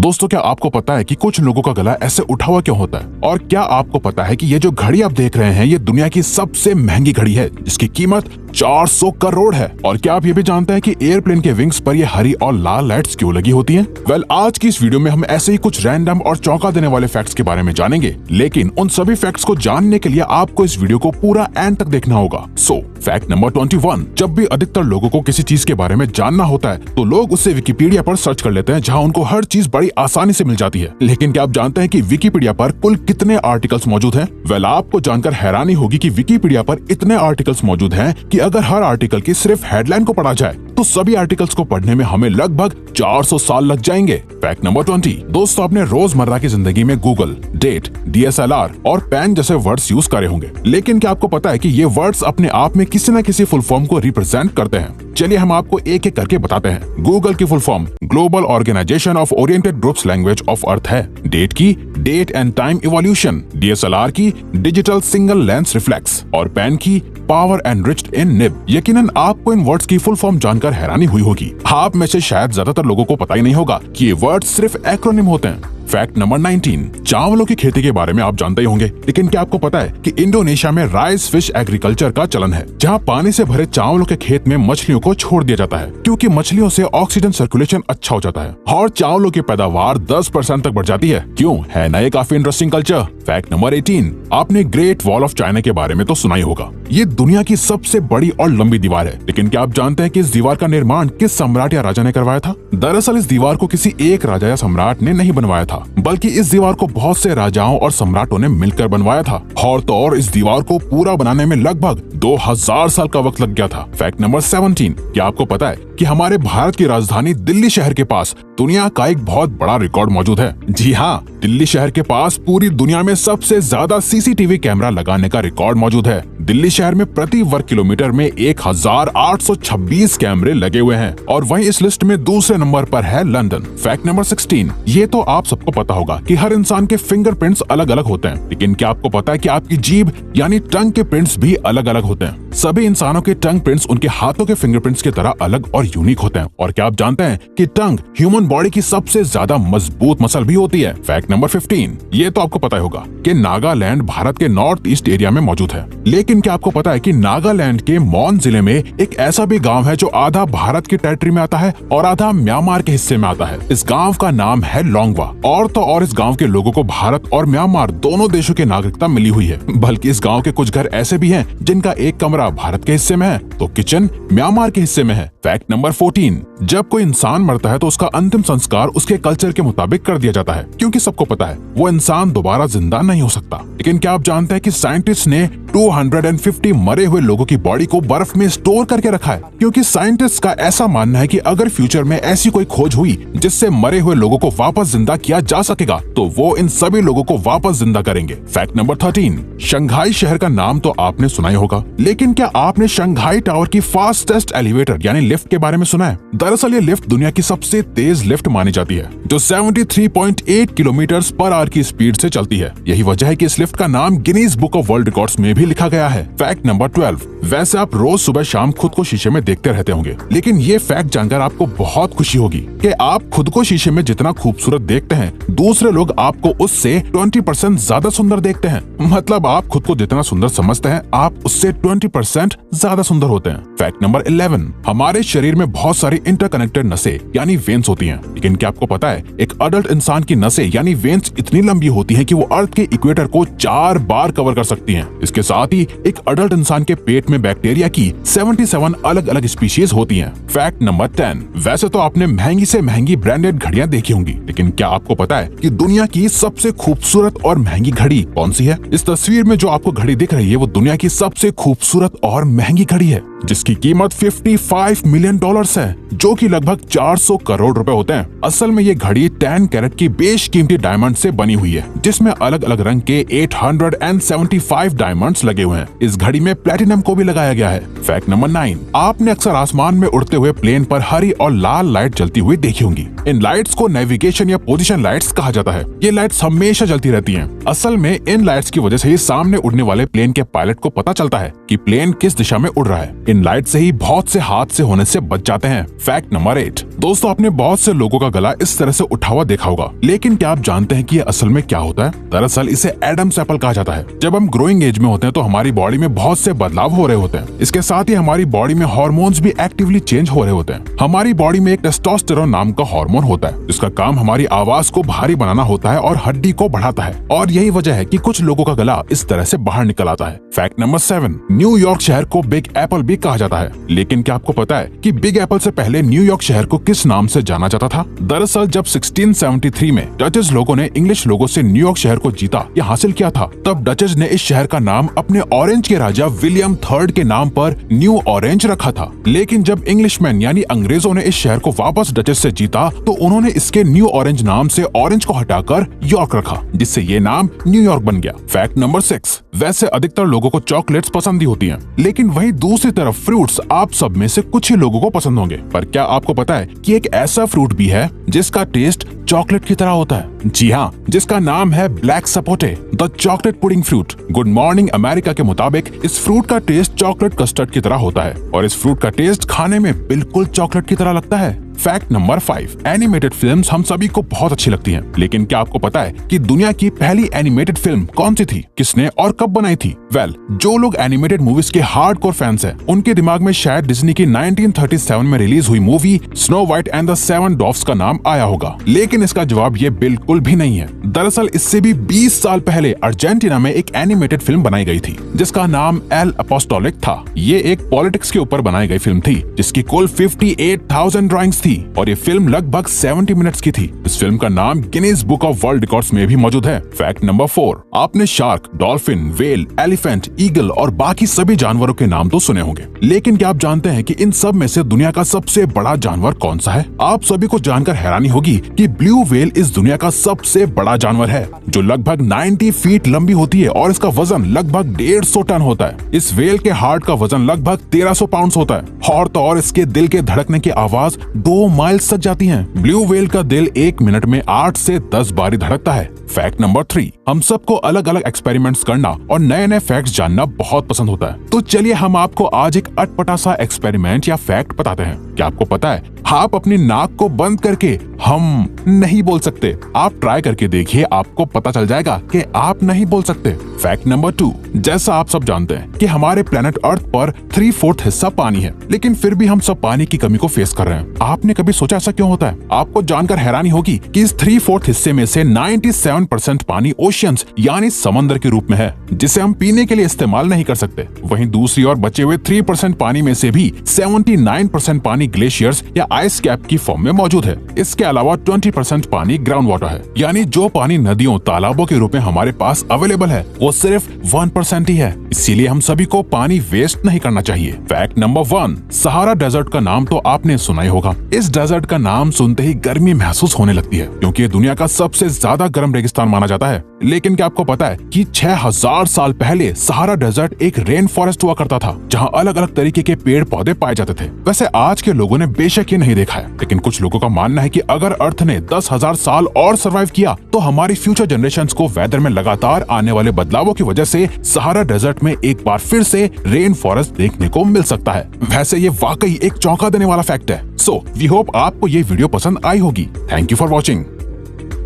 दोस्तों, क्या आपको पता है कि कुछ लोगों का गला ऐसे उठा हुआ क्यों होता है? और क्या आपको पता है कि ये जो घड़ी आप देख रहे हैं ये दुनिया की सबसे महंगी घड़ी है जिसकी कीमत 400 करोड़ है? और क्या आप ये भी जानते हैं कि एयरप्लेन के विंग्स पर ये हरी और लाल लाइट्स क्यों लगी होती हैं? वेल, आज की इस वीडियो में हम ऐसे ही कुछ रैंडम और चौंका देने वाले फैक्ट्स के बारे में जानेंगे, लेकिन उन सभी फैक्ट्स को जानने के लिए आपको इस वीडियो को पूरा एंड तक देखना होगा। Fact number 21। जब भी अधिकतर लोगों को किसी चीज के बारे में जानना होता है तो लोग उसे विकिपीडिया पर सर्च कर लेते हैं, जहां उनको हर चीज बड़ी आसानी से मिल जाती है। लेकिन क्या आप जानते हैं कि विकिपीडिया पर कुल कितने आर्टिकल्स मौजूद हैं? वेल, आपको जानकर हैरानी होगी कि विकिपीडिया पर इतने आर्टिकल्स मौजूद हैं कि अगर हर आर्टिकल की सिर्फ हेडलाइन को पढ़ा जाए तो सभी आर्टिकल्स को पढ़ने में हमें लगभग 400 साल लग जाएंगे। Fact number 20। दोस्तों, आपने रोजमर्रा की जिंदगी में गूगल, डेट, DSLR और पेन जैसे वर्ड्स यूज करे होंगे, लेकिन क्या आपको पता है कि ये वर्ड्स अपने आप में किसी न किसी फुल फॉर्म को रिप्रेजेंट करते हैं? चलिए हम आपको एक एक करके बताते हैं। गूगल की full form global organisation of oriented groups language of earth है। डेट की date and time evolution, DSLR की डिजिटल सिंगल लेंस रिफ्लेक्स और पेन की पावर एनरिच्ड इन निब। यकीनन आपको इन वर्ड्स की फुल फॉर्म जानकर हैरानी हुई होगी। आप में से शायद ज्यादातर लोगों को पता ही नहीं होगा कि ये वर्ड्स सिर्फ एक्रोनिम होते हैं। Fact number 19। चावलों की खेती के बारे में आप जानते ही होंगे, लेकिन क्या आपको पता है कि इंडोनेशिया में राइस फिश एग्रीकल्चर का चलन है, जहां पानी से भरे चावलों के खेत में मछलियों को छोड़ दिया जाता है, क्योंकि मछलियों से ऑक्सीजन सर्कुलेशन अच्छा हो जाता है और चावलों की पैदावार 10% तक बढ़ जाती है। क्यों है ना ये काफी इंटरेस्टिंग कल्चर। Fact number 18। आपने ग्रेट वॉल ऑफ चाइना के बारे में तो सुना ही होगा। ये दुनिया की सबसे बड़ी और लंबी दीवार है, लेकिन क्या आप जानते हैं कि इस दीवार का निर्माण किस सम्राट या राजा ने करवाया था? दरअसल इस दीवार को किसी एक राजा या सम्राट ने नहीं बनवाया था, बल्कि इस दीवार को बहुत से राजाओं और सम्राटों ने मिलकर बनवाया था। और तो और इस दीवार को पूरा बनाने में लगभग 2000 साल का वक्त लग गया था। Fact number 17। क्या आपको पता है कि हमारे भारत की राजधानी दिल्ली शहर के पास दुनिया का एक बहुत बड़ा रिकॉर्ड मौजूद है? जी हाँ, दिल्ली शहर के पास पूरी दुनिया में सबसे ज्यादा CCTV कैमरा लगाने का रिकॉर्ड मौजूद है। दिल्ली शहर में प्रति वर्ग किलोमीटर में 1826 कैमरे लगे हुए हैं और वहीं इस लिस्ट में दूसरे नंबर पर है लंदन। Fact number 16। ये तो आप सबको पता होगा कि हर इंसान के फिंगरप्रिंट्स अलग अलग होते हैं, लेकिन क्या आपको पता है कि आपकी जीभ यानी टंग के प्रिंट्स भी अलग अलग होते हैं? सभी इंसानों के टंग प्रिंट्स उनके हाथों के फिंगरप्रिंट्स की तरह अलग और यूनिक होते हैं। और क्या आप जानते हैं कि टंग ह्यूमन बॉडी की सबसे ज्यादा मजबूत मसल भी होती है? Fact number 15। ये तो आपको पता होगा कि नागालैंड भारत के नॉर्थ ईस्ट एरिया में मौजूद है, लेकिन क्या आपको पता है कि नागालैंड के मॉन जिले में एक ऐसा भी गांव है जो आधा भारत की टेरिटरी में आता है और आधा म्यांमार के हिस्से में आता है? इस गांव का नाम है लोंगवा। और तो और इस गांव के लोगों को भारत और म्यांमार दोनों देशों की नागरिकता मिली हुई है। बल्कि इस गांव के कुछ घर ऐसे भी हैं जिनका एक कमरा भारत के हिस्से में है तो किचन म्यांमार के हिस्से में है। Fact number 14। जब कोई इंसान मरता है तो उसका अंतिम संस्कार उसके कल्चर के मुताबिक कर दिया जाता है, क्योंकि सबको पता है वो इंसान दोबारा जिंदा नहीं हो सकता। लेकिन क्या आप जानते हैं कि साइंटिस्ट ने 250 मरे हुए लोगों की बॉडी को बर्फ में स्टोर करके रखा है, क्योंकि साइंटिस्ट का ऐसा मानना है कि अगर फ्यूचर में ऐसी कोई खोज हुई जिससे मरे हुए लोगों को वापस जिंदा किया जा सकेगा तो वो इन सभी लोगों को वापस जिंदा करेंगे। Fact number 13। शंघाई शहर का नाम तो आपने सुना ही होगा, लेकिन क्या आपने शंघाई टावर की फास्टेस्ट एलिवेटर यानी लिफ्ट के बारे में सुना है? दरअसल ये लिफ्ट दुनिया की सबसे तेज लिफ्ट मानी जाती है, जो 73.8 किलोमीटर पर आवर की स्पीड से चलती है। यही वजह है कि इस लिफ्ट का नाम Guinness book of world records में भी लिखा गया है। Fact number 12। वैसे आप रोज सुबह शाम खुद को शीशे में देखते रहते होंगे, लेकिन ये फैक्ट जानकर आपको बहुत खुशी होगी कि आप खुद को शीशे में जितना खूबसूरत देखते हैं, दूसरे लोग आपको उससे 20% ज्यादा सुंदर देखते हैं। मतलब आप खुद को जितना सुंदर समझते हैं, आप उससे 20% ज्यादा सुंदर होते हैं। Fact number 11। हमारे शरीर में बहुत सारी इंटरकनेक्टेड नसें यानी वेन्स होती हैं, लेकिन क्या आपको पता है एक अडल्ट इंसान की नसें यानी वेन्स इतनी लंबी होती हैं कि वो अर्थ के इक्वेटर को 4 बार कवर कर सकती हैं। इसके साथ ही एक अडल्ट इंसान के पेट में बैक्टीरिया की 77 अलग अलग स्पीशीज होती हैं। Fact number 10। वैसे तो आपने महंगी से महंगी ब्रांडेड घड़ियां देखी होंगी, लेकिन क्या आपको पता है कि दुनिया की सबसे खूबसूरत और महंगी घड़ी कौन सी है? इस तस्वीर में जो आपको घड़ी दिख रही है वो दुनिया की सबसे खूबसूरत और महंगी घड़ी है, जिसकी कीमत $55 मिलियन है, जो कि लगभग 400 करोड़ रुपए होते हैं। असल में ये घड़ी 10 कैरेट की बेशकीमती डायमंड से बनी हुई है, जिसमें अलग अलग रंग के 875 डायमंड्स लगे हुए हैं। इस घड़ी में प्लेटिनम को भी लगाया गया है। Fact number 9। आपने अक्सर आसमान में उड़ते हुए प्लेन पर हरी और लाल लाइट जलती हुई देखी होंगी। इन लाइट्स को नेविगेशन या पोजीशन लाइट्स कहा जाता है। ये लाइट्स हमेशा जलती रहती हैं। असल में इन लाइट्स की वजह से ही सामने उड़ने वाले प्लेन के पायलट को पता चलता है कि प्लेन किस दिशा में उड़ रहा है। इन लाइट से ही बहुत से हादसे होने से बच जाते हैं। Fact number 8। दोस्तों, आपने बहुत से लोगों का गला इस तरह से उठा हुआ देखा होगा, लेकिन क्या आप जानते हैं कि ये असल में क्या होता है? दरअसल इसे एडम्स एप्पल कहा जाता है। जब हम ग्रोइंग एज में होते हैं तो हमारी बॉडी में बहुत से बदलाव हो रहे होते हैं। इसके साथ ही हमारी बॉडी में हार्मोन्स भी एक्टिवली चेंज हो रहे होते हैं। हमारी बॉडी में एक टेस्टोस्टेरोन नाम का हार्मोन होता है, जिसका काम हमारी आवाज को भारी बनाना होता है और हड्डी को बढ़ाता है, और यही वजह है कि कुछ लोगों का गला इस तरह से बाहर निकल आता है। Fact number 7। न्यूयॉर्क शहर को बिग एप्पल भी कहा जाता है, लेकिन क्या आपको पता है कि बिग एप्पल से पहले न्यूयॉर्क शहर को किस नाम से जाना जाता था? दरअसल जब 1673 में डचेस लोगों ने इंग्लिश लोगों से न्यूयॉर्क शहर को जीता या हासिल किया था, तब डचेस ने इस शहर का नाम अपने ऑरेंज के राजा विलियम थर्ड के नाम पर न्यू ऑरेंज रखा था। लेकिन जब इंग्लिशमैन यानी अंग्रेजों ने इस शहर को वापस डचेस से जीता, तो उन्होंने इसके न्यू ऑरेंज नाम से ऑरेंज को हटाकर यॉर्क रखा, जिससे ये नाम न्यूयॉर्क बन गया। Fact number 6। वैसे अधिकतर लोगों को चॉकलेट्स पसंद ही होती हैं, लेकिन वहीं दूसरी तरफ फ्रूट्स आप सब में से कुछ ही लोगों को पसंद होंगे। पर क्या आपको पता है कि एक ऐसा फ्रूट भी है जिसका टेस्ट चॉकलेट की तरह होता है? जी हाँ, जिसका नाम है black sapote, the chocolate pudding fruit. Good morning America के मुताबिक इस फ्रूट का टेस्ट चॉकलेट कस्टर्ड की तरह होता है, और इस फ्रूट का टेस्ट खाने में बिल्कुल चॉकलेट की तरह लगता है। Fact number 5। एनिमेटेड फिल्म्स हम सभी को बहुत अच्छी लगती हैं, लेकिन क्या आपको पता है कि दुनिया की पहली एनिमेटेड फिल्म कौन सी थी, किसने और कब बनाई थी? जो लोग एनिमेटेड मूवीज के हार्डकोर फैंस हैं, उनके दिमाग में शायद डिज्नी की 1937 में रिलीज हुई movie snow white and the 7 डॉर्फ्स का नाम आया होगा, लेकिन इसका जवाब ये बिल्कुल भी नहीं है। दरअसल इससे भी 20 साल पहले अर्जेंटीना में एक एनिमेटेड फिल्म बनाई गई थी, जिसका नाम एल अपोस्टोलिक था। ये एक पॉलिटिक्स के ऊपर बनाई गई फिल्म थी, जिसकी कुल 58,000 ड्राइंग्स थी, और ये फिल्म लगभग 70 मिनट्स की थी। इस फिल्म का नाम Guinness book of world records में भी मौजूद है। Fact number 4। आपने shark, dolphin, well, elephant, eagle और बाकी सभी जानवरों के नाम तो सुने होंगे, लेकिन क्या आप जानते हैं कि इन सब में से दुनिया का सबसे बड़ा जानवर कौन सा है? आप सभी को जानकर हैरानी होगी कि ब्लू व्हेल इस दुनिया का सबसे बड़ा जानवर है, जो लगभग 90 फीट लंबी होती है, और इसका वजन लगभग 150 टन होता है। इस व्हेल के हार्ट का वजन लगभग 1300 पाउंड होता है, और तो और इसके दिल के धड़कने की आवाज 2 माइल्स तक जाती है। ब्लू व्हेल का दिल 1 मिनट में 8 से 10 बार धड़कता है। Fact number 3। हम सबको अलग अलग एक्सपेरिमेंट्स करना और नए नए फैक्ट्स जानना बहुत पसंद होता है, तो चलिए हम आपको आज एक अटपटा सा एक्सपेरिमेंट या फैक्ट बताते हैं। क्या आपको पता है, आप अपनी नाक को बंद करके हम नहीं बोल सकते। आप ट्राई करके देखिए, आपको पता चल जाएगा कि आप नहीं बोल सकते। Fact number 2। जैसा आप सब जानते हैं कि हमारे प्लेनेट अर्थ पर 3/4 हिस्सा पानी है, लेकिन फिर भी हम सब पानी की कमी को फेस कर रहे हैं। आपने कभी सोचा ऐसा क्यों होता है? आपको जानकर हैरानी होगी कि इस 3/4 हिस्से में से 97% पानी ओशियंस यानी समंदर के रूप में है, जिसे हम पीने के लिए इस्तेमाल नहीं कर सकते। वहीं दूसरी ओर बचे हुए 3% पानी में से भी 79% पानी ग्लेशियर्स या आइस कैप की फॉर्म में मौजूद है। इसके अलावा 20% पानी ग्राउंड वाटर है, यानी जो पानी नदियों, तालाबों के रूप में हमारे पास अवेलेबल है, वो सिर्फ 1% ही है। इसीलिए हम सभी को पानी वेस्ट नहीं करना चाहिए। Fact number 1। सहारा डेजर्ट का नाम तो आपने सुना ही होगा। इस डेजर्ट का नाम सुनते ही गर्मी महसूस होने लगती है, क्योंकि ये दुनिया का सबसे ज्यादा गर्म रेगिस्तान माना जाता है। लेकिन क्या आपको पता है कि 6000 साल पहले सहारा डेजर्ट एक रेन फॉरेस्ट हुआ करता था, जहाँ अलग अलग तरीके के पेड़ पौधे पाए जाते थे। वैसे आज के लोगों ने बेशक ये नहीं देखा है, लेकिन कुछ लोगों का मानना है कि अगर अर्थ ने 10,000 साल और सरवाइव किया, तो हमारी फ्यूचर जनरेशंस को वेदर में लगातार आने वाले बदलावों की वजह से सहारा डेजर्ट में एक बार फिर से रेन फॉरेस्ट देखने को मिल सकता है। वैसे ये वाकई एक चौंका देने वाला फैक्ट है। सो वी होप आपको ये वीडियो पसंद आई होगी। Thank you for watching.